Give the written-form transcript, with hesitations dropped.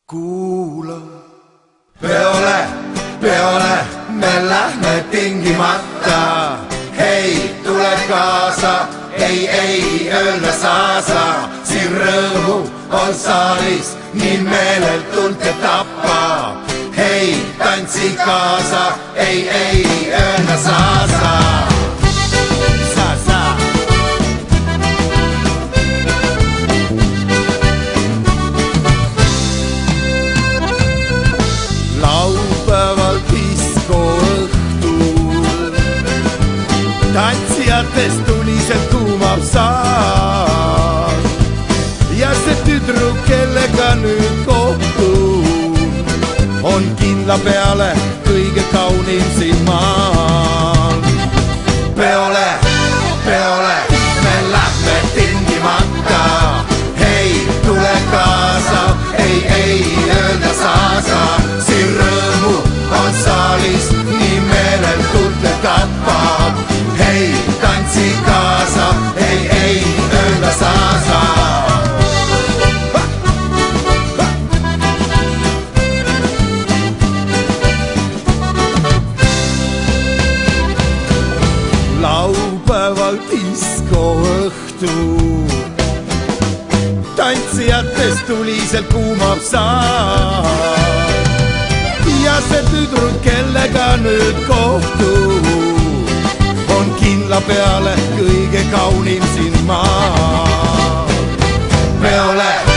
kuula. Peole, peole, me lähme tingimata. Hei, tule kaasa, ei, öelda saasa. Siin rõõmu on saalis, nii meeletult ja tappa. Hei, tantsi kaasa, ei, öelda saasa. Laupäeval diskoõhtul tantsijatest tuliselt kuumab saal ja see tüdruk, kellega nüüd kohtun, on kindla peale kõige kaunim siin maal. Peole, peole, me lähme tingimata. Hei, tule kaasa, ei, öelda saasa. Siin rõõmu on saalis, nii meeletult tapab. Hei, tantsi kaasa, ei, öelda saasa. Laupäeval diskoõhtul tantsijatest tuliselt kuumab saal ja see tüdruk, kellega nüüd kohtun, on kindla peale kõige kaunim siin maal. Peole